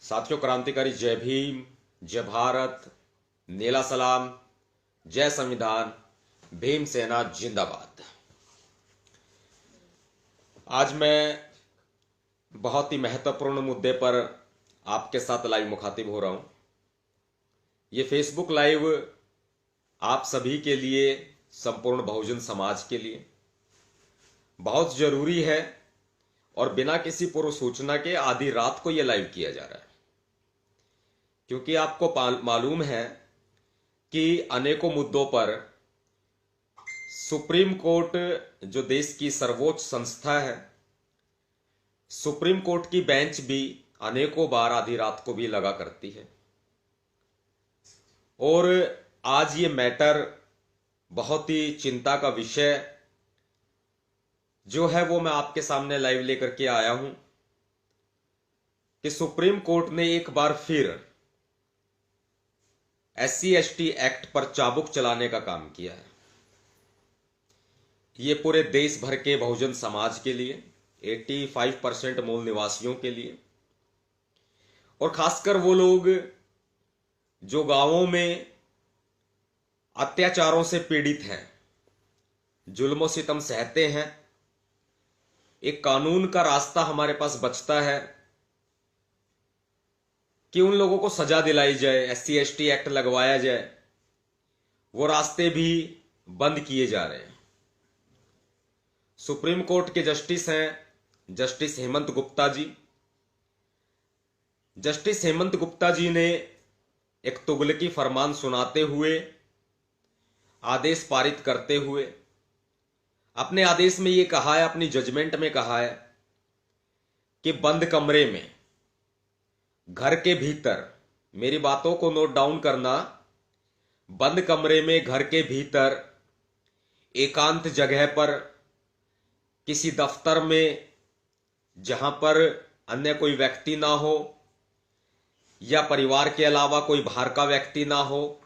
साथियों, क्रांतिकारी जय भीम, जय भारत, नीला सलाम, जय संविधान, भीम सेना जिंदाबाद। आज मैं बहुत ही महत्वपूर्ण मुद्दे पर आपके साथ लाइव मुखातिब हो रहा हूं। ये फेसबुक लाइव आप सभी के लिए, संपूर्ण बहुजन समाज के लिए बहुत जरूरी है और बिना किसी पूर्व सूचना के आधी रात को यह लाइव किया जा रहा है, क्योंकि आपको मालूम है कि अनेकों मुद्दों पर सुप्रीम कोर्ट, जो देश की सर्वोच्च संस्था है, सुप्रीम कोर्ट की बेंच भी अनेकों बार आधी रात को भी लगा करती है। और आज ये मैटर बहुत ही चिंता का विषय जो है वो मैं आपके सामने लाइव लेकर के आया हूं कि सुप्रीम कोर्ट ने एक बार फिर SC/ST एक्ट पर चाबुक चलाने का काम किया है। ये पूरे देश भर के बहुजन समाज के लिए, 85% मूल निवासियों के लिए, और खासकर वो लोग जो गांवों में अत्याचारों से पीड़ित हैं, जुल्म सितम सहते हैं। एक कानून का रास्ता हमारे पास बचता है कि उन लोगों को सजा दिलाई जाए, SC/ST एक्ट लगवाया जाए। वो रास्ते भी बंद किए जा रहे हैं। सुप्रीम कोर्ट के जस्टिस हैं जस्टिस हेमंत गुप्ता जी। जस्टिस हेमंत गुप्ता जी ने एक तुगलकी फरमान सुनाते हुए, आदेश पारित करते हुए अपने आदेश में यह कहा है, अपनी जजमेंट में कहा है कि बंद कमरे में, घर के भीतर, मेरी बातों को नोट डाउन करना, बंद कमरे में, घर के भीतर, एकांत जगह पर, किसी दफ्तर में जहां पर अन्य कोई व्यक्ति ना हो या परिवार के अलावा कोई बाहर का व्यक्ति ना हो,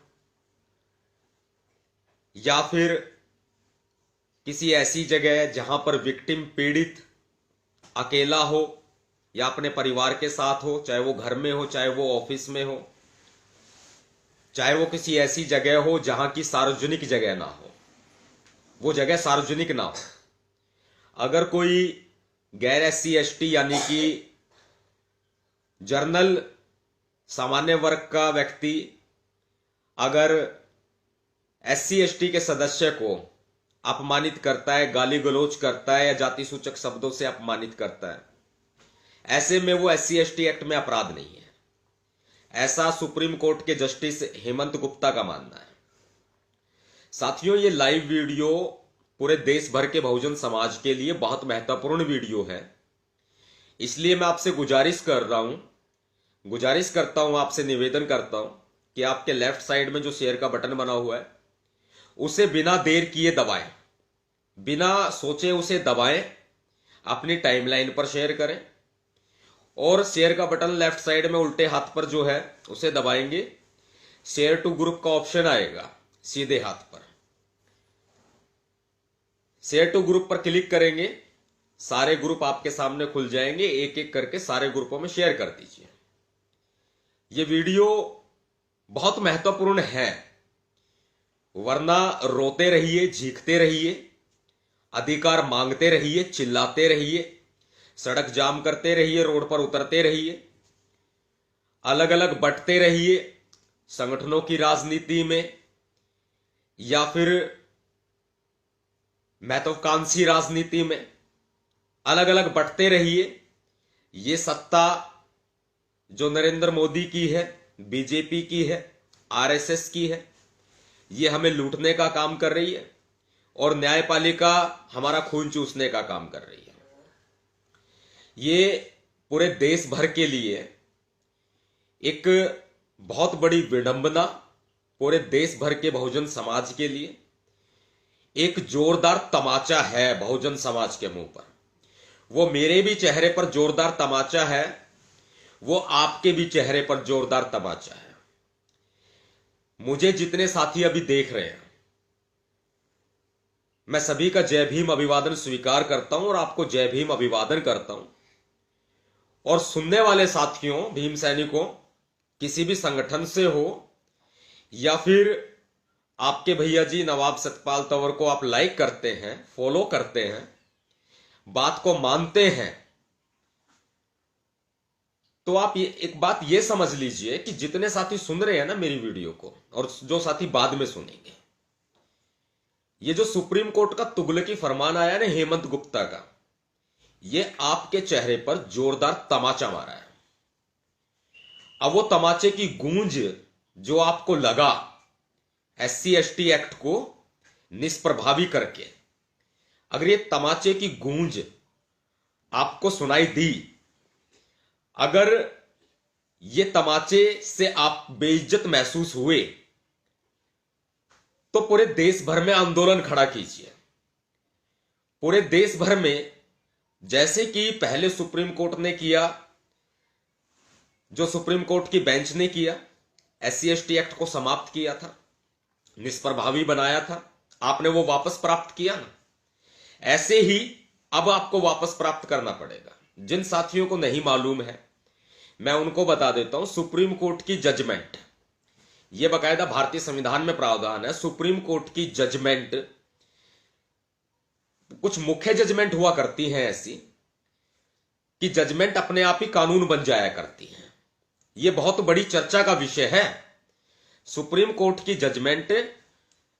या फिर किसी ऐसी जगह जहां पर विक्टिम, पीड़ित अकेला हो या अपने परिवार के साथ हो, चाहे वो घर में हो, चाहे वो ऑफिस में हो, चाहे वो किसी ऐसी जगह हो जहां की सार्वजनिक जगह ना हो, वो जगह सार्वजनिक ना हो। अगर कोई गैर SC/ST यानी कि जर्नल सामान्य वर्ग का व्यक्ति अगर SC/ST के सदस्य को अपमानित करता है, गाली गलौज करता है या जाति सूचक शब्दों से अपमानित करता है, ऐसे में वो SC/ST एक्ट में अपराध नहीं है। ऐसा सुप्रीम कोर्ट के जस्टिस हेमंत गुप्ता का मानना है। साथियों, ये लाइव वीडियो पूरे देश भर के बहुजन समाज के लिए बहुत महत्वपूर्ण वीडियो है। इसलिए मैं आपसे गुजारिश करता हूं, आपसे निवेदन करता हूं कि आपके लेफ्ट साइड में जो शेयर का बटन बना हुआ है उसे बिना देर किए दबाएं, बिना सोचे उसे दबाएं, अपनी टाइमलाइन पर शेयर करें। और शेयर का बटन लेफ्ट साइड में उल्टे हाथ पर जो है उसे दबाएंगे, शेयर टू ग्रुप का ऑप्शन आएगा सीधे हाथ पर। शेयर टू ग्रुप पर क्लिक करेंगे, सारे ग्रुप आपके सामने खुल जाएंगे। एक एक करके सारे ग्रुपों में शेयर कर दीजिए। यह वीडियो बहुत महत्वपूर्ण है, वरना रोते रहिए, चीखते रहिए, अधिकार मांगते रहिए, चिल्लाते रहिए, सड़क जाम करते रहिए, रोड पर उतरते रहिए, अलग अलग बंटते रहिए संगठनों की राजनीति में, या फिर महत्वाकांक्षी राजनीति में अलग अलग बंटते रहिए। ये सत्ता जो नरेंद्र मोदी की है, बीजेपी की है, RSS की है, ये हमें लूटने का काम कर रही है और न्यायपालिका हमारा खून चूसने का काम कर रही है। ये पूरे देश भर के लिए एक बहुत बड़ी विडंबना, पूरे देश भर के बहुजन समाज के लिए एक जोरदार तमाचा है बहुजन समाज के मुंह पर। वो मेरे भी चेहरे पर जोरदार तमाचा है, वो आपके भी चेहरे पर जोरदार तमाचा है। मुझे जितने साथी अभी देख रहे हैं, मैं सभी का जय भीम अभिवादन स्वीकार करता हूं और आपको जय भीम अभिवादन करता हूं। और सुनने वाले साथियों, भीम सैनिकों, किसी भी संगठन से हो या फिर आपके भैया जी नवाब सतपाल तंवर को आप लाइक करते हैं, फॉलो करते हैं, बात को मानते हैं, तो आप एक बात ये समझ लीजिए कि जितने साथी सुन रहे हैं ना मेरी वीडियो को, और जो साथी बाद में सुनेंगे, ये जो सुप्रीम कोर्ट का तुगलकी फरमान आया ना हेमंत गुप्ता का, ये आपके चेहरे पर जोरदार तमाचा मारा है। अब वो तमाचे की गूंज जो आपको लगा SC/ST एक्ट को निष्प्रभावी करके, अगर ये तमाचे की गूंज आपको सुनाई दी, अगर ये तमाचे से आप बेइज्जत महसूस हुए, तो पूरे देश भर में आंदोलन खड़ा कीजिए। पूरे देश भर में, जैसे कि पहले सुप्रीम कोर्ट ने किया, जो सुप्रीम कोर्ट की बेंच ने किया, SC/ST एक्ट को समाप्त किया था, निष्प्रभावी बनाया था, आपने वो वापस प्राप्त किया ना, ऐसे ही अब आपको वापस प्राप्त करना पड़ेगा। जिन साथियों को नहीं मालूम है, मैं उनको बता देता हूं, सुप्रीम कोर्ट की जजमेंट, यह बकायदा भारतीय संविधान में प्रावधान है, सुप्रीम कोर्ट की जजमेंट, कुछ मुख्य जजमेंट हुआ करती हैं ऐसी कि जजमेंट अपने आप ही कानून बन जाया करती हैं। यह बहुत बड़ी चर्चा का विषय है। सुप्रीम कोर्ट की जजमेंट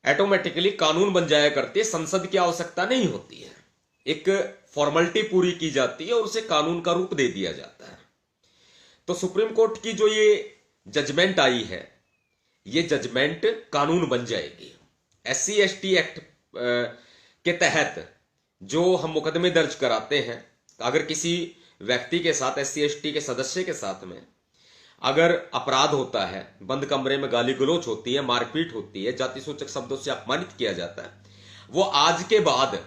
ऑटोमेटिकली कानून बन जाया करती है, संसद की आवश्यकता नहीं होती है, एक फॉर्मेलिटी पूरी की जाती है और उसे कानून का रूप दे दिया जाता है। तो सुप्रीम कोर्ट की जो ये जजमेंट आई है, ये जजमेंट कानून बन जाएगी। SC/ST एक्ट के तहत जो हम मुकदमे दर्ज कराते हैं, अगर किसी व्यक्ति के साथ, SC/ST के सदस्य के साथ में अगर अपराध होता है, बंद कमरे में गाली गलौज होती है, मारपीट होती है, जाति सूचक शब्दों से अपमानित किया जाता है, वो आज के बाद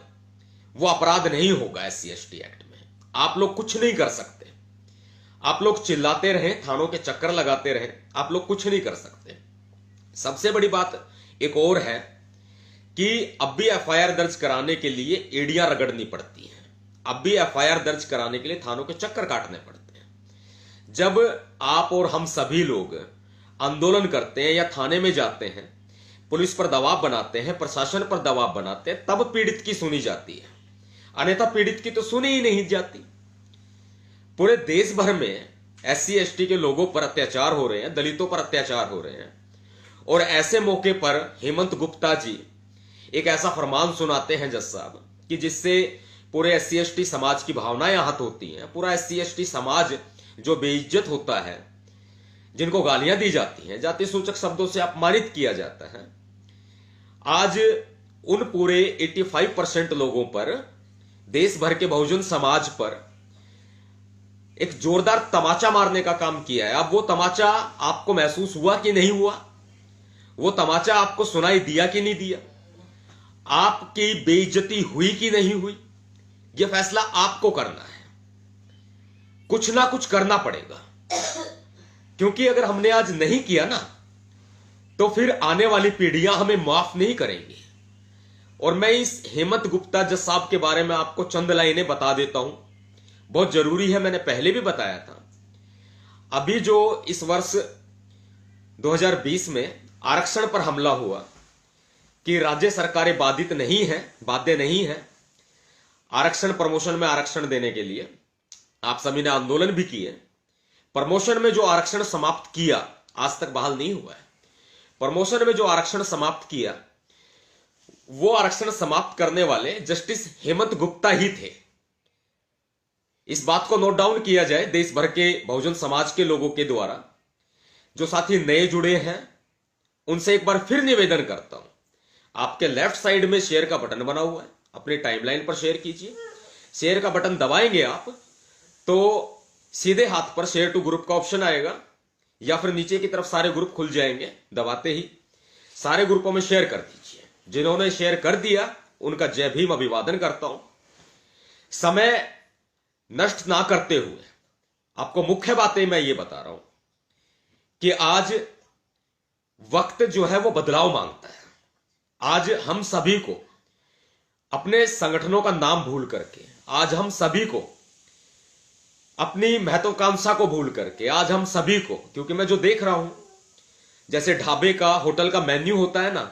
वो अपराध नहीं होगा SC/ST एक्ट में। आप लोग कुछ नहीं कर सकते, आप लोग चिल्लाते रहें, थानों के चक्कर लगाते रहें, आप लोग कुछ नहीं कर सकते। सबसे बड़ी बात एक और है कि अब भी FIR दर्ज कराने के लिए एड़ियां रगड़नी पड़ती हैं, अब भी FIR दर्ज कराने के लिए थानों के चक्कर काटने पड़ते हैं। जब आप और हम सभी लोग आंदोलन करते हैं या थाने में जाते हैं, पुलिस पर दबाव बनाते हैं, प्रशासन पर दबाव बनाते हैं, तब पीड़ित की सुनी जाती है, अन्यथा पीड़ित की तो सुनी ही नहीं जाती। पूरे देश भर में SC/ST के लोगों पर अत्याचार हो रहे हैं, दलितों पर अत्याचार हो रहे हैं, और ऐसे मौके पर हेमंत गुप्ता जी एक ऐसा फरमान सुनाते हैं जज साहब कि जिससे पूरे SC/ST समाज की भावनाएं आहत होती हैं। पूरा SC/ST समाज जो बेइज्जत होता है, जिनको गालियां दी जाती हैं, जाति सूचक शब्दों से अपमानित किया जाता है, आज उन पूरे 85% लोगों पर, देश भर के बहुजन समाज पर एक जोरदार तमाचा मारने का काम किया है। अब वो तमाचा आपको महसूस हुआ कि नहीं हुआ? वो तमाचा आपको सुनाई दिया कि नहीं दिया? आपकी बेइज्जती हुई कि नहीं हुई? यह फैसला आपको करना है। कुछ ना कुछ करना पड़ेगा, क्योंकि अगर हमने आज नहीं किया ना, तो फिर आने वाली पीढ़ियां हमें माफ नहीं करेंगी। और मैं इस हेमंत गुप्ता जज साहब के बारे में आपको चंद लाइनें बता देता हूं, बहुत जरूरी है, मैंने पहले भी बताया था। अभी जो इस वर्ष 2020 में आरक्षण पर हमला हुआ कि राज्य सरकारें बाधित नहीं है, बाध्य नहीं है आरक्षण प्रमोशन में आरक्षण देने के लिए, आप सभी ने आंदोलन भी किए। प्रमोशन में जो आरक्षण समाप्त किया आज तक बहाल नहीं हुआ है। प्रमोशन में जो आरक्षण समाप्त किया, वो आरक्षण समाप्त करने वाले जस्टिस हेमंत गुप्ता ही थे। इस बात को नोट डाउन किया जाए देश भर के बहुजन समाज के लोगों के द्वारा। जो साथी नए जुड़े हैं उनसे एक बार फिर निवेदन करता हूं, आपके लेफ्ट साइड में शेयर का बटन बना हुआ है, अपने टाइमलाइन पर शेयर कीजिए। शेयर का बटन दबाएंगे आप तो सीधे हाथ पर शेयर टू ग्रुप का ऑप्शन आएगा, या फिर नीचे की तरफ सारे ग्रुप खुल जाएंगे। दबाते ही सारे ग्रुपों में शेयर कर दीजिए। जिन्होंने शेयर कर दिया उनका जय भीम अभिवादन करता हूं। समय नष्ट ना करते हुए आपको मुख्य बातें मैं ये बता रहा हूं कि आज वक्त जो है वो बदलाव मांगता है। आज हम सभी को अपने संगठनों का नाम भूल करके, आज हम सभी को अपनी महत्वाकांक्षा को भूल करके आज हम सभी को, क्योंकि मैं जो देख रहा हूं जैसे ढाबे का, होटल का मेन्यू होता है ना,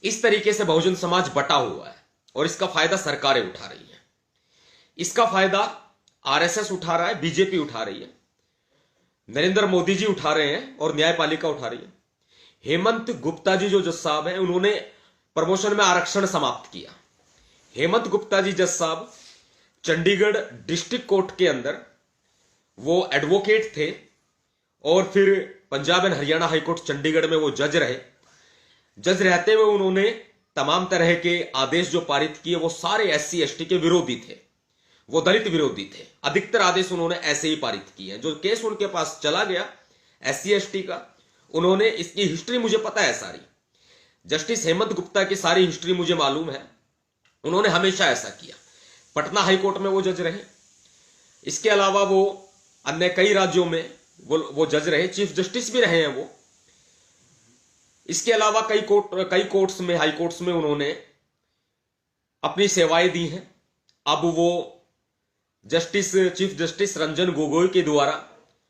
इस तरीके से बहुजन समाज बटा हुआ है और इसका फायदा सरकारें उठा रही है, इसका फायदा आरएसएस उठा रहा है, बीजेपी उठा रही है, नरेंद्र मोदी जी उठा रहे हैं और न्यायपालिका उठा रही है। हेमंत गुप्ता जी जो जज साहब हैं, उन्होंने प्रमोशन में आरक्षण समाप्त किया। हेमंत गुप्ता जी जज साहब चंडीगढ़ डिस्ट्रिक्ट कोर्ट के अंदर वो एडवोकेट थे और फिर पंजाब एंड हरियाणा हाईकोर्ट चंडीगढ़ में वो जज रहे। जज रहते हुए उन्होंने तमाम तरह के आदेश जो पारित किए वो सारे एससी एसटी के विरोधी थे, वो दलित विरोधी थे। अधिकतर आदेश उन्होंने ऐसे ही पारित किए हैं। जो केस उनके पास चला गया एससी एसटी का, उन्होंने इसकी हिस्ट्री मुझे पता है सारी, जस्टिस हेमंत गुप्ता की सारी हिस्ट्री मुझे मालूम है। उन्होंने हमेशा ऐसा किया। पटना हाईकोर्ट में वो जज रहे, इसके अलावा वो अन्य कई राज्यों में वो जज रहे, चीफ जस्टिस भी रहे हैं वो। इसके अलावा कई कोर्ट्स में, हाई कोर्ट्स में उन्होंने अपनी सेवाएं दी हैं। अब वो चीफ जस्टिस रंजन गोगोई के द्वारा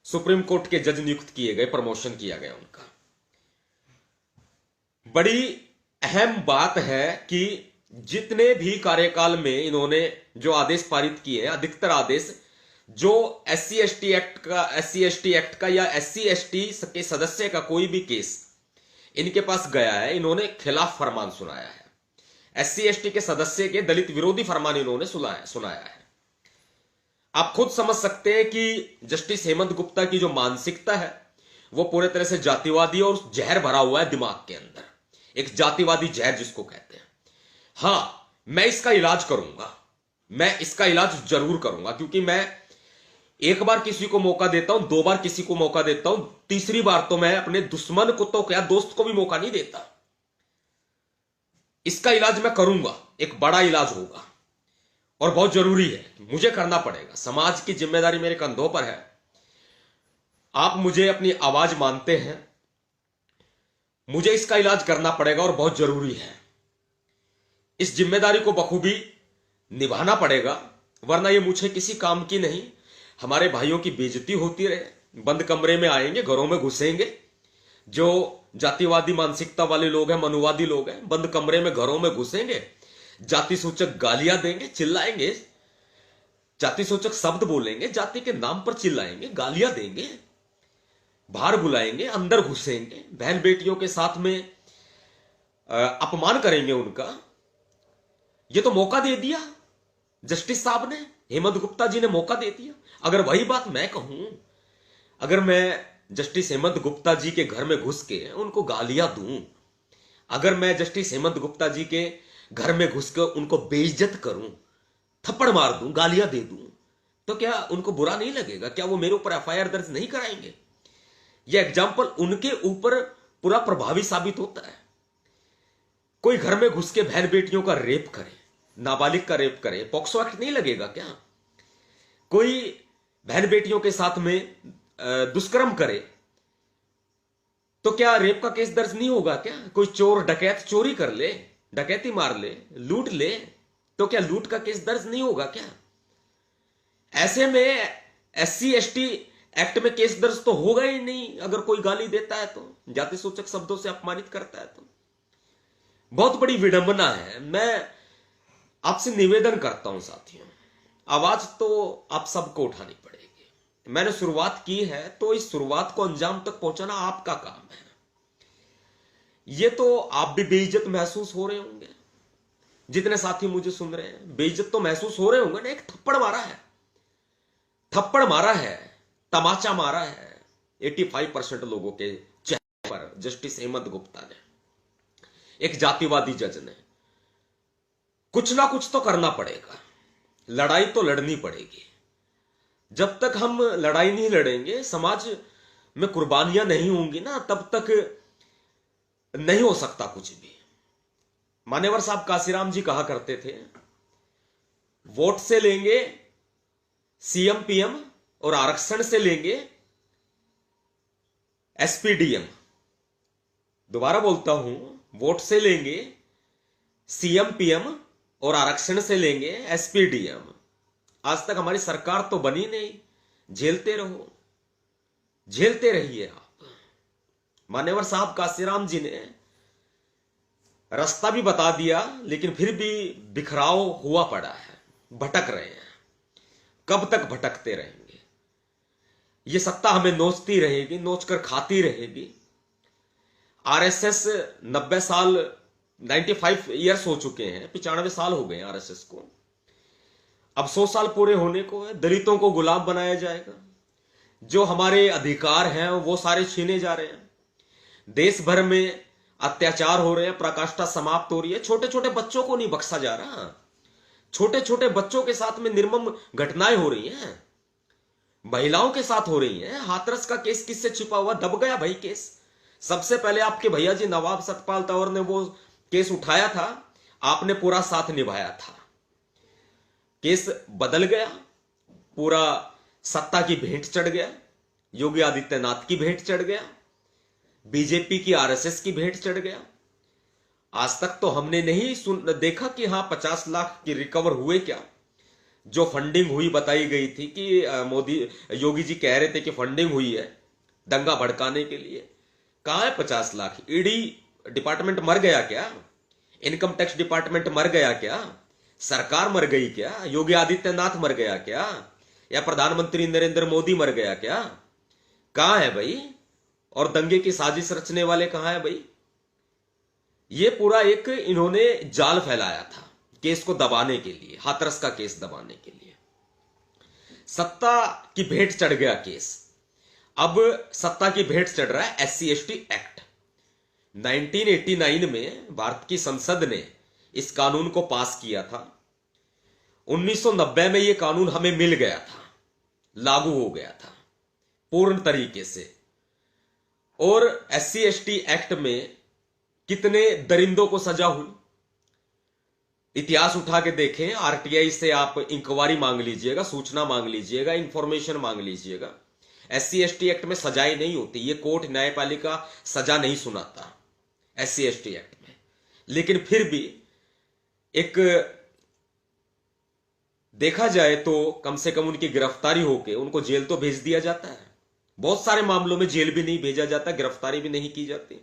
सुप्रीम कोर्ट के जज नियुक्त किए गए, प्रमोशन किया गया उनका। बड़ी अहम बात है कि जितने भी कार्यकाल में इन्होंने जो आदेश पारित किए हैं, अधिकतर आदेश जो एससी एसटी एक्ट का या एससी एसटी के सदस्य का कोई भी केस इनके पास गया है, इन्होंने खिलाफ फरमान सुनाया है। एससी एसटी के सदस्य के दलित विरोधी फरमान इन्होंने सुनाया है। आप खुद समझ सकते हैं कि जस्टिस हेमंत गुप्ता की जो मानसिकता है वो पूरे तरह से जातिवादी और जहर भरा हुआ है दिमाग के अंदर, एक जातिवादी जहर जिसको कहते हैं। हां, मैं इसका इलाज करूंगा, मैं इसका इलाज जरूर करूंगा, क्योंकि मैं एक बार किसी को मौका देता हूं, दो बार किसी को मौका देता हूं, तीसरी बार तो मैं अपने दुश्मन को तो क्या दोस्त को भी मौका नहीं देता। इसका इलाज मैं करूंगा, एक बड़ा इलाज होगा और बहुत जरूरी है, मुझे करना पड़ेगा। समाज की जिम्मेदारी मेरे कंधों पर है। आप मुझे अपनी आवाज मानते हैं, मुझे इसका इलाज करना पड़ेगा और बहुत जरूरी है। इस जिम्मेदारी को बखूबी निभाना पड़ेगा, वरना ये मुझे किसी काम की नहीं। हमारे भाइयों की बेइज्जती होती रहे, बंद कमरे में आएंगे, घरों में घुसेंगे। जो जातिवादी मानसिकता वाले लोग हैं, मनुवादी लोग हैं, बंद कमरे में, घरों में घुसेंगे, जाति सूचक गालियां देंगे, चिल्लाएंगे, जाति सूचक शब्द बोलेंगे, जाति के नाम पर चिल्लाएंगे, गालियां देंगे, बाहर बुलाएंगे, अंदर घुसेंगे, बहन बेटियों के साथ में अपमान करेंगे उनका। ये तो मौका दे दिया जस्टिस साहब ने, हेमंत गुप्ता जी ने मौका दे दिया। अगर वही बात मैं कहूं, अगर मैं जस्टिस हेमंत गुप्ता जी के घर में घुस के उनको गालियां दूं, अगर मैं जस्टिस हेमंत गुप्ता जी के घर में घुस के उनको बेइज्जत करूं, थप्पड़ मार दूं, गालियां दे दूं, तो क्या उनको बुरा नहीं लगेगा? क्या वो मेरे ऊपर एफआईआर दर्ज नहीं कराएंगे? यह एग्जाम्पल उनके ऊपर पूरा प्रभावी साबित होता है। कोई घर में घुस के बहन बेटियों का रेप करे, नाबालिग का रेप करे, पॉक्सो एक्ट नहीं लगेगा क्या? कोई बहन बेटियों के साथ में दुष्कर्म करे तो क्या रेप का केस दर्ज नहीं होगा क्या? कोई चोर डकैत चोरी कर ले, डकैती मार ले, लूट ले, तो क्या लूट का केस दर्ज नहीं होगा क्या? ऐसे में एससी एसटी एक्ट में केस दर्ज तो होगा ही नहीं अगर कोई गाली देता है तो, जाति सूचक शब्दों से अपमानित करता है तो। बहुत बड़ी विडंबना है। मैं आपसे निवेदन करता हूं साथियों, आवाज तो आप सबको उठानी पड़ेगी। मैंने शुरुआत की है तो इस शुरुआत को अंजाम तक पहुंचाना आपका काम है। ये तो आप भी बेइज्जत महसूस हो रहे होंगे, जितने साथी मुझे सुन रहे हैं बेइज्जत तो महसूस हो रहे होंगे ना। एक थप्पड़ मारा है, थप्पड़ मारा है, तमाचा मारा है 85% लोगों के चेहरे पर जस्टिस हेमंत गुप्ता ने, एक जातिवादी जज ने। कुछ ना कुछ तो करना पड़ेगा, लड़ाई तो लड़नी पड़ेगी। जब तक हम लड़ाई नहीं लड़ेंगे, समाज में कुर्बानियां नहीं होंगी ना, तब तक नहीं हो सकता कुछ भी। मान्यवर साहब काशीराम जी कहा करते थे, वोट से लेंगे सीएम पीएम और आरक्षण से लेंगे एसपीडीएम। दोबारा बोलता हूं, वोट से लेंगे सीएम पीएम और आरक्षण से लेंगे एसपीडीएम। आज तक हमारी सरकार तो बनी नहीं, झेलते रहो, झेलते रहिए आप। मान्यवर साहब काशीराम जी ने रास्ता भी बता दिया, लेकिन फिर भी बिखराव हुआ पड़ा है, भटक रहे हैं। कब तक भटकते रहेंगे? ये सत्ता हमें नोचती रहेगी, नोचकर खाती रहेगी। आरएसएस 90 साल 95 ईयर्स हो चुके हैं, 95 साल हो गए आरएसएस को। अब 100 साल पूरे होने को है। दलितों को गुलाम बनाया जाएगा, जो हमारे अधिकार हैं वो सारे छीने जा रहे हैं। देश भर में अत्याचार हो रहे हैं, पराकाष्ठा समाप्त हो रही है। छोटे छोटे बच्चों को नहीं बख्शा जा रहा, छोटे छोटे बच्चों के साथ में निर्मम घटनाएं हो रही हैं, महिलाओं के साथ हो रही हैं। हाथरस का केस किससे छिपा हुआ? दब गया भाई केस। सबसे पहले आपके भैया जी नवाब सतपाल तंवर ने वो केस उठाया था, आपने पूरा साथ निभाया था। केस बदल गया, पूरा सत्ता की भेंट चढ़ गया, योगी आदित्यनाथ की भेंट चढ़ गया, बीजेपी की आरएसएस की भेंट चढ़ गया। आज तक तो हमने नहीं देखा कि हां 50 लाख की रिकवर हुए क्या। जो फंडिंग हुई बताई गई थी कि योगी जी कह रहे थे कि फंडिंग हुई है दंगा भड़काने के लिए, कहां है 50 लाख? ईडी डिपार्टमेंट मर गया क्या? इनकम टैक्स डिपार्टमेंट मर गया क्या? सरकार मर गई क्या? योगी आदित्यनाथ मर गया क्या? या प्रधानमंत्री नरेंद्र मोदी मर गया क्या? कहां है भाई? और दंगे की साजिश रचने वाले कहां है भाई? ये पूरा एक इन्होंने जाल फैलाया था केस को दबाने के लिए, हाथरस का केस दबाने के लिए। सत्ता की भेंट चढ़ गया केस। अब सत्ता की भेंट चढ़ रहा है SC ST एक्ट। 1989 में भारत की संसद ने इस कानून को पास किया था। 1990 में यह कानून हमें मिल गया था, लागू हो गया था पूर्ण तरीके से। और SC ST एक्ट में कितने दरिंदों को सजा हुई, इतिहास उठा के देखें। RTI से आप इंक्वायरी मांग लीजिएगा, सूचना मांग लीजिएगा, इंफॉर्मेशन मांग लीजिएगा। SC ST एक्ट में सजाएं नहीं होती, ये कोर्ट न्यायपालिका सजा नहीं सुनाता SC ST एक्ट में। लेकिन फिर भी एक देखा जाए तो कम से कम उनकी गिरफ्तारी होके उनको जेल तो भेज दिया जाता है। बहुत सारे मामलों में जेल भी नहीं भेजा जाता, गिरफ्तारी भी नहीं की जाती,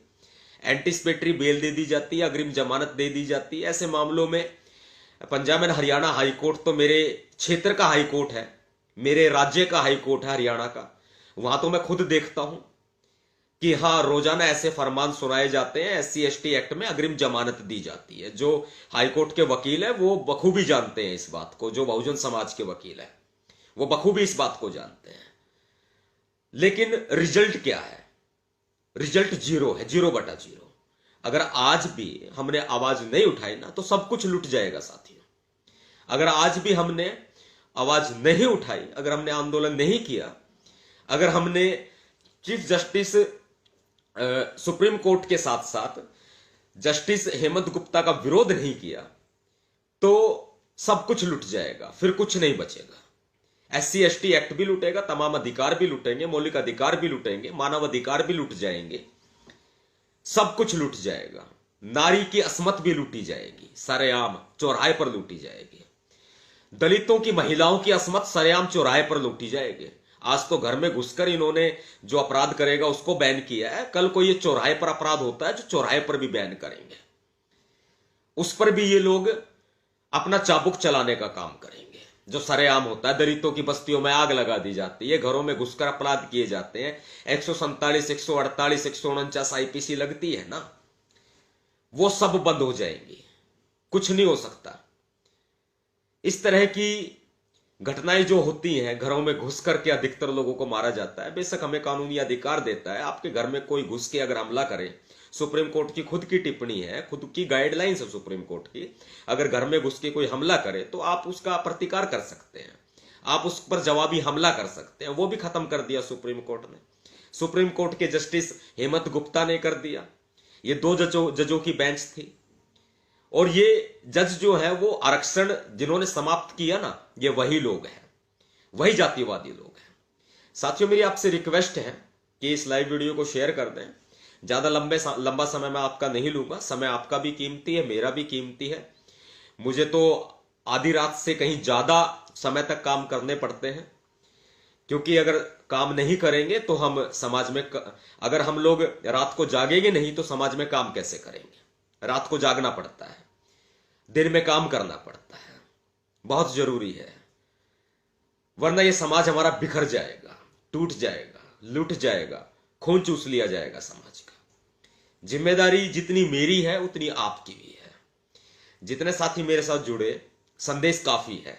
एंटीसिपेटरी बेल दे दी जाती है, अग्रिम जमानत दे दी जाती है। ऐसे मामलों में Punjab and Haryana high court तो मेरे क्षेत्र का हाई कोर्ट है, मेरे राज्य का हाई कोर्ट है हरियाणा का। वहां तो मैं खुद देखता हूं कि हां रोजाना ऐसे फरमान सुनाए जाते हैं, SC ST एक्ट में अग्रिम जमानत दी जाती है। जो हाईकोर्ट के वकील है वो बखूबी जानते हैं इस बात को, जो बहुजन समाज के वकील है वो बखूबी इस बात को जानते हैं। लेकिन रिजल्ट क्या है? रिजल्ट 0 है, 0/0। अगर आज भी हमने आवाज नहीं उठाई ना तो सब कुछ लुट जाएगा साथियों। अगर आज भी हमने आवाज नहीं उठाई, अगर हमने आंदोलन नहीं किया, अगर हमने चीफ जस्टिस सुप्रीम कोर्ट के साथ साथ जस्टिस हेमंत गुप्ता का विरोध नहीं किया, तो सब कुछ लुट जाएगा, फिर कुछ नहीं बचेगा। SC ST एक्ट भी लुटेगा, तमाम अधिकार भी लुटेंगे, मौलिक अधिकार भी लुटेंगे, मानव अधिकार भी लुट जाएंगे, सब कुछ लुट जाएगा। नारी की अस्मत भी लूटी जाएगी, सरेआम चौराहे पर लूटी जाएगी। दलितों की, महिलाओं की अस्मत सरेआम चौराहे पर लूटी जाएगी। आज तो घर में घुसकर इन्होंने जो अपराध करेगा उसको बैन किया है, कल को ये चौराहे पर अपराध होता है जो चौराहे पर भी बैन करेंगे, उस पर भी ये लोग अपना चाबुक चलाने का काम करेंगे। जो सरेआम होता है, दलितों की बस्तियों में आग लगा दी जाती है, घरों में घुसकर अपराध किए जाते हैं, 147, 148, 149 IPC लगती है ना, वो सब बंद हो जाएंगी, कुछ नहीं हो सकता। इस तरह की घटनाएं जो होती हैं, घरों में घुस करके अधिकतर लोगों को मारा जाता है। बेशक हमें कानूनी अधिकार देता है, आपके घर में कोई घुस के अगर हमला करे, सुप्रीम कोर्ट की खुद की टिप्पणी है, खुद की गाइडलाइंस है सुप्रीम कोर्ट की, अगर घर में घुस के कोई हमला करे तो आप उसका प्रतिकार कर सकते हैं, आप उस पर जवाबी हमला कर सकते हैं। वो भी खत्म कर दिया सुप्रीम कोर्ट ने, सुप्रीम कोर्ट के जस्टिस हेमंत गुप्ता ने कर दिया। ये 2 जजों की बेंच थी, और ये जज जो है वो आरक्षण जिन्होंने समाप्त किया ना, ये वही लोग हैं, वही जातिवादी लोग हैं। साथियों, मेरी आपसे रिक्वेस्ट है कि इस लाइव वीडियो को शेयर कर दें। ज्यादा लंबा समय मैं आपका नहीं लूंगा, समय आपका भी कीमती है, मेरा भी कीमती है। मुझे तो आधी रात से कहीं ज्यादा समय तक काम करने पड़ते हैं, क्योंकि अगर काम नहीं करेंगे तो हम समाज में अगर हम लोग रात को जागेंगे नहीं तो समाज में काम कैसे करेंगे। रात को जागना पड़ता है, दिन में काम करना पड़ता है, बहुत जरूरी है, वरना यह समाज हमारा बिखर जाएगा, टूट जाएगा, लूट जाएगा, खून चूस लिया जाएगा समाज का। जिम्मेदारी जितनी मेरी है उतनी आपकी भी है। जितने साथी मेरे साथ जुड़े, संदेश काफी है,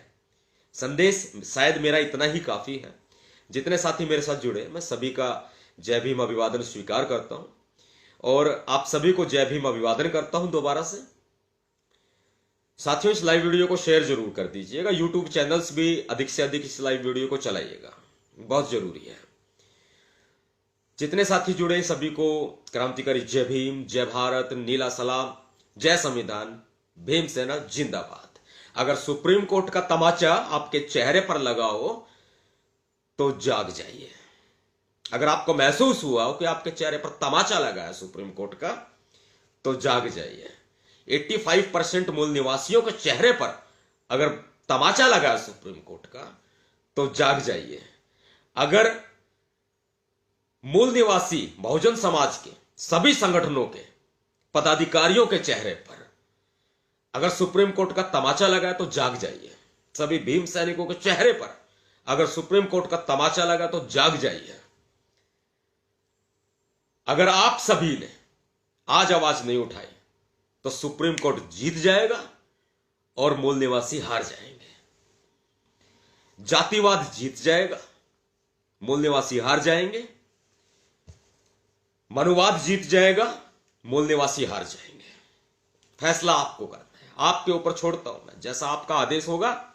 संदेश शायद मेरा इतना ही काफी है। जितने साथी मेरे साथ जुड़े, मैं सभी का जय भीम अभिवादन स्वीकार करता हूं और आप सभी को जय भीम अभिवादन करता हूं दोबारा से। साथियों, इस लाइव वीडियो को शेयर जरूर कर दीजिएगा। यूट्यूब चैनल्स भी अधिक से अधिक इस लाइव वीडियो को चलाइएगा, बहुत जरूरी है। जितने साथी जुड़े सभी को क्रांतिकारी जय भीम, जय भारत, नीला सलाम, जय संविधान, भीम सेना जिंदाबाद। अगर सुप्रीम कोर्ट का तमाचा आपके चेहरे पर लगा हो तो जाग जाइए। अगर आपको महसूस हुआ हो कि आपके चेहरे पर तमाचा लगा है सुप्रीम कोर्ट का, तो जाग जाइए। 85% मूल निवासियों के चेहरे पर अगर तमाचा लगा है सुप्रीम कोर्ट का, तो जाग जाइए। अगर मूल निवासी बहुजन समाज के सभी संगठनों के पदाधिकारियों के चेहरे पर अगर सुप्रीम कोर्ट का तमाचा लगा है तो जाग जाइए। सभी भीम सैनिकों के चेहरे पर अगर सुप्रीम कोर्ट का तमाचा लगा तो जाग जाइए। अगर आप सभी ने आज आवाज नहीं उठाई तो सुप्रीम कोर्ट जीत जाएगा और मूल निवासी हार जाएंगे। जातिवाद जीत जाएगा, मूल निवासी हार जाएंगे। मनुवाद जीत जाएगा, मूल निवासी हार जाएंगे। फैसला आपको करना है, आपके ऊपर छोड़ता हूं मैं। जैसा आपका आदेश होगा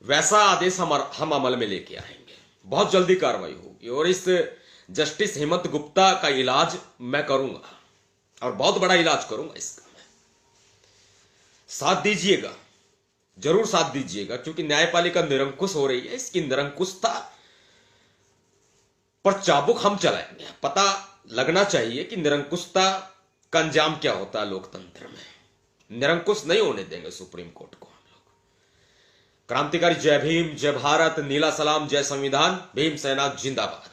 वैसा आदेश हम अमल में लेके आएंगे। बहुत जल्दी कार्रवाई होगी और इस जस्टिस हेमंत गुप्ता का इलाज मैं करूंगा और बहुत बड़ा इलाज करूंगा इसका। मैं साथ दीजिएगा, जरूर साथ दीजिएगा, क्योंकि न्यायपालिका निरंकुश हो रही है। इसकी निरंकुशता पर चाबुक हम चलाएंगे। पता लगना चाहिए कि निरंकुशता का अंजाम क्या होता है लोकतंत्र में। निरंकुश नहीं होने देंगे सुप्रीम कोर्ट को हम लोग। क्रांतिकारी जय भीम, जय भारत, नीला सलाम, जय संविधान, भीम सेना जिंदाबाद।